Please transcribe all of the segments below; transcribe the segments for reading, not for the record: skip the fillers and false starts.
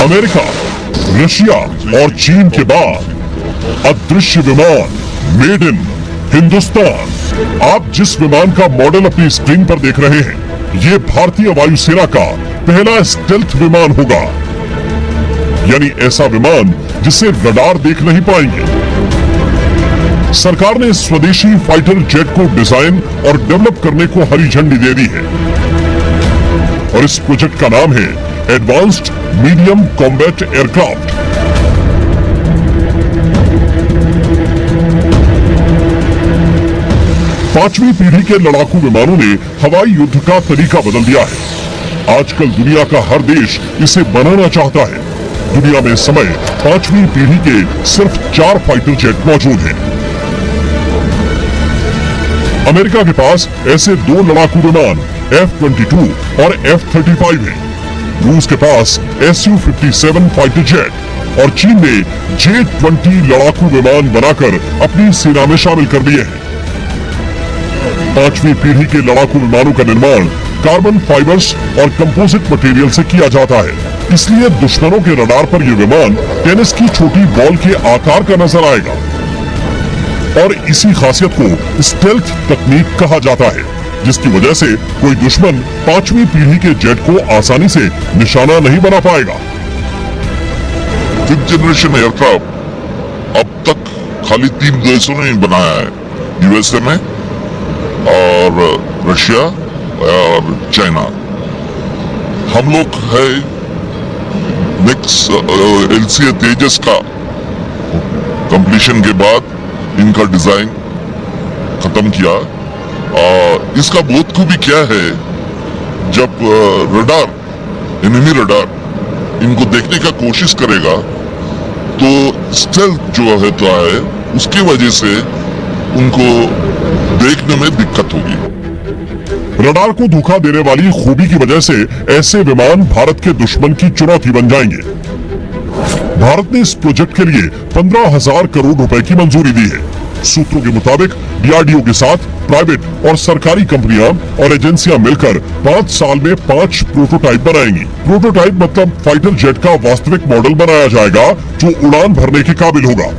America, Russia और चीन के बाद अदृश्य विमान मेड इन हिंदुस्तान। आप जिस विमान का मॉडल अपनी स्क्रीन पर देख रहे हैं, ये भारतीय वायुसेना का पहला स्टेल्थ विमान होगा, यानी ऐसा विमान जिसे रडार देख नहीं पाएंगे। सरकार ने स्वदेशी फाइटर जेट को डिजाइन और डेवलप करने को हरी झंडी दे दी है और इस प्रोजेक्ट का नाम है एडवांस्ड मीडियम कॉम्बैट एयरक्राफ्ट। पांचवी पीढ़ी के लड़ाकू विमानों ने हवाई युद्ध का तरीका बदल दिया है। आजकल दुनिया का हर देश इसे बनाना चाहता है। दुनिया में इस समय पांचवी पीढ़ी के सिर्फ 4 फाइटर जेट मौजूद हैं। अमेरिका के पास ऐसे 2 लड़ाकू विमान F-22 और F-35 हैं। रूस के पास Su-57 फाइटर जेट और चीन ने J-20 लड़ाकू विमान बनाकर अपनी सेना में शामिल कर दिए हैं। पांचवी पीढ़ी के लड़ाकू विमानों का निर्माण कार्बन फाइबर्स और कंपोजिट मटेरियल से किया जाता है, इसलिए दुश्मनों के रडार पर यह विमान टेनिस की छोटी बॉल के आकार का नजर आएगा और इसी खासियत को स्टेल्थ तकनीक कहा जाता है, जिसकी वजह से कोई दुश्मन पांचवी पीढ़ी के जेट को आसानी से निशाना नहीं बना पाएगा। 5th जनरेशन एयरक्राफ्ट अब तक खाली 3 देशों ने बनाया है, यूएसए में और रशिया और चाइना। हम लोग है नेक्स्ट LCA तेजस का कंप्लीशन के बाद इनका डिजाइन खत्म किया। इसका बहुत खूबी क्या है, जब रडार, एनिमी रडार इनको देखने का कोशिश करेगा तो स्टेल्थ जो होता है उसकी वजह से उनको देखने में दिक्कत होगी। रडार को धोखा देने वाली खूबी की वजह से ऐसे विमान भारत के दुश्मन की चुनौती बन जाएंगे। भारत ने इस प्रोजेक्ट के लिए 15,000 करोड़ रुपए की मंजूरी दी है। सूत्रों के मुताबिक DRDO के साथ प्राइवेट और सरकारी कंपनियां और एजेंसियां मिलकर 5 साल में 5 प्रोटोटाइप बनाएंगी। प्रोटोटाइप मतलब फाइटर जेट का वास्तविक मॉडल बनाया जाएगा जो उड़ान भरने के काबिल होगा।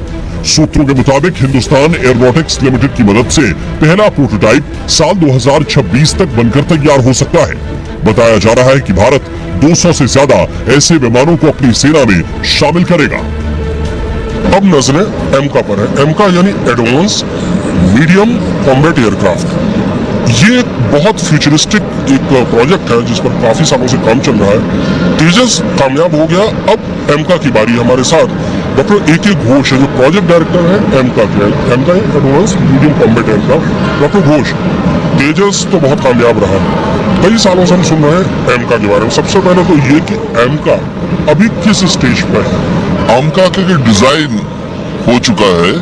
सूत्रों के मुताबिक हिंदुस्तान एयरोनॉटिक्स लिमिटेड की मदद से पहला प्रोटोटाइप साल 2026 तक बनकर तैयार हो सकता है। बताया जा रहा है कि भारत 200 से ज्यादा ऐसे विमानों को अपनी सेना में शामिल करेगा। अब नजरें एमका पर है। एमका यानी एडवांस मीडियम कॉम्बैट एयरक्राफ्ट। ये एक बहुत फ्यूचरिस्टिक एक प्रोजेक्ट है जिस पर काफी सालों से काम चल रहा है। तेजस कामयाब हो गया, अब एमका की बारी। हमारे साथ डॉक्टर AK घोष है जो प्रोजेक्ट डायरेक्टर है एमका के। AMCA advance medium combat aircraft. Doctor Ghosh, Tejas तो बहुत कामयाब रहा है, कई सालों से हम सुन रहे हैं एमका के बारे में। सबसे पहले तो ये कि एमका अभी किस स्टेज पर है? एमका का डिजाइन हो चुका है,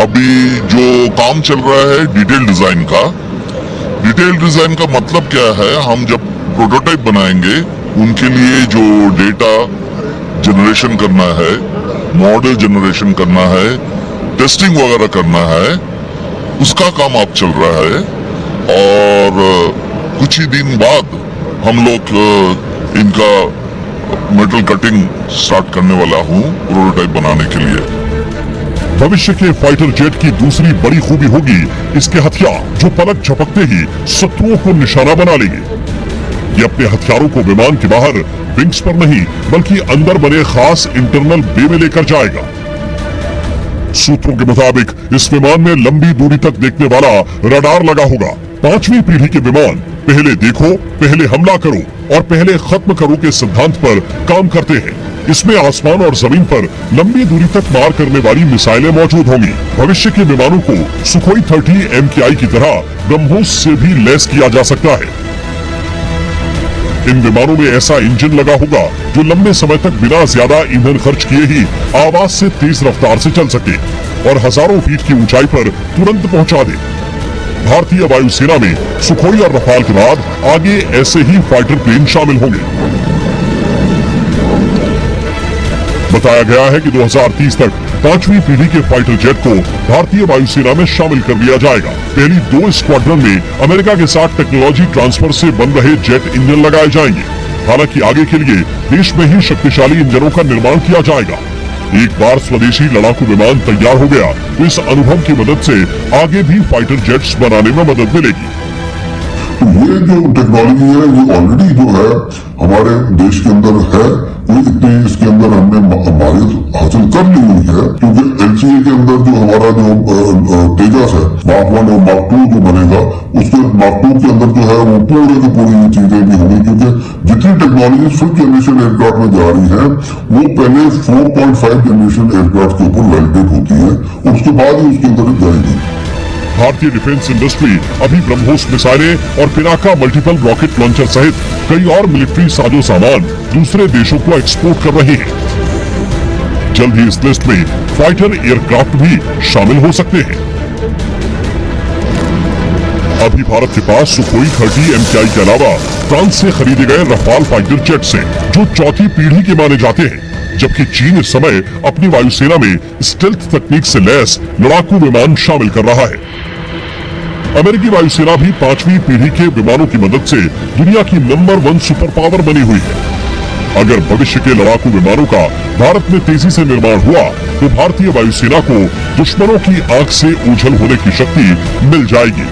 अभी जो काम चल रहा है डिटेल डिजाइन का। डिटेल डिजाइन का मतलब क्या है, हम जब प्रोटोटाइप बनाएंगे उनके लिए जो डेटा जनरेशन करना है, मॉडल जनरेशन करना है, टेस्टिंग वगैरह करना है, उसका काम अब चल रहा है। और कुछ ही दिन बाद हम लोग इनका मेटल कटिंग स्टार्ट करने वाला हूँ प्रोटोटाइप बनाने के लिए। भविष्य के फाइटर जेट की दूसरी बड़ी खूबी होगी इसके हथियार, जो पलक झपकते ही शत्रुओं को निशाना बना लेंगे। ये अपने हथियारों को विमान के बाहर विंग्स पर नहीं बल्कि अंदर बने खास इंटरनल बे में लेकर जाएगा। सूत्रों के मुताबिक इस विमान में लंबी दूरी तक देखने वाला रडार लगा होगा। पांचवी पीढ़ी के विमान पहले देखो, पहले हमला करो और पहले खत्म करो के सिद्धांत पर काम करते हैं। इसमें आसमान और जमीन पर लंबी दूरी तक मार करने वाली मिसाइलें मौजूद होंगी। भविष्य के विमानों को सुखोई 30 MKI की तरह ब्रह्मोस से भी लैस किया जा सकता है। इन विमानों में ऐसा इंजन लगा होगा जो लंबे समय तक बिना ज्यादा ईंधन खर्च किए ही आवाज से तेज रफ्तार से चल सके और हजारों फीट की ऊंचाई पर तुरंत पहुंचा दे। भारतीय वायुसेना में सुखोई और रफाल के बाद आगे ऐसे ही फाइटर प्लेन शामिल होंगे। बताया गया है कि 2030 तक पांचवी पीढ़ी के फाइटर जेट को भारतीय वायुसेना में शामिल कर लिया जाएगा। पहली 2 स्क्वाड्रन में अमेरिका के साथ टेक्नोलॉजी ट्रांसफर से बन रहे जेट इंजन लगाए जाएंगे। हालांकि आगे के लिए देश में ही शक्तिशाली इंजनों का निर्माण किया जाएगा। एक बार स्वदेशी लड़ाकू विमान तैयार हो गया तो इस अनुभव की मदद से आगे भी फाइटर जेट्स बनाने में मदद मिलेगी। तो ये जो टेक्नोलॉजी है ये ऑलरेडी जो है हमारे देश के अंदर है, कोई इतनी इसके अंदर हमने महारत हासिल कर ली हुई है, क्योंकि एलसीए के अंदर जो हमारा जो तेजस है मार्क 1 और मार्क 2 जो बनेगा, उसके मार्क 2 के अंदर जो है वो पूरे की पूरी ये चीजें भी होंगी, क्योंकि जितनी टेक्नोलॉजी फिफ्थ जनरेशन एयरक्राफ्ट में जा रही है वो पहले 4.5 जनरेशन एयरक्राफ्ट के ऊपर वैलिडेट होती है, उसके बाद ही उसके अंदर जाएगी। भारतीय डिफेंस इंडस्ट्री अभी ब्रह्मोस मिसाइलें और पिनाका मल्टीपल रॉकेट लॉन्चर सहित कई और मिलिट्री साजो सामान दूसरे देशों को एक्सपोर्ट कर रही है। जल्द ही इस लिस्ट में फाइटर एयरक्राफ्ट भी शामिल हो सकते हैं। अभी भारत के पास सुखोई 30 MKI के अलावा फ्रांस से खरीदे गए रफाल फाइटर जेट्स हैं, जो चौथी पीढ़ी के माने जाते हैं, जबकि चीन इस समय अपनी वायुसेना में स्टेल्थ तकनीक से लैस लड़ाकू विमान शामिल कर रहा है। अमेरिकी वायुसेना भी 5वीं पीढ़ी के विमानों की मदद से दुनिया की नंबर 1 सुपर पावर बनी हुई है। अगर भविष्य के लड़ाकू विमानों का भारत में तेजी से निर्माण हुआ तो भारतीय वायुसेना को दुश्मनों की आंख से ओझल होने की शक्ति मिल जाएगी।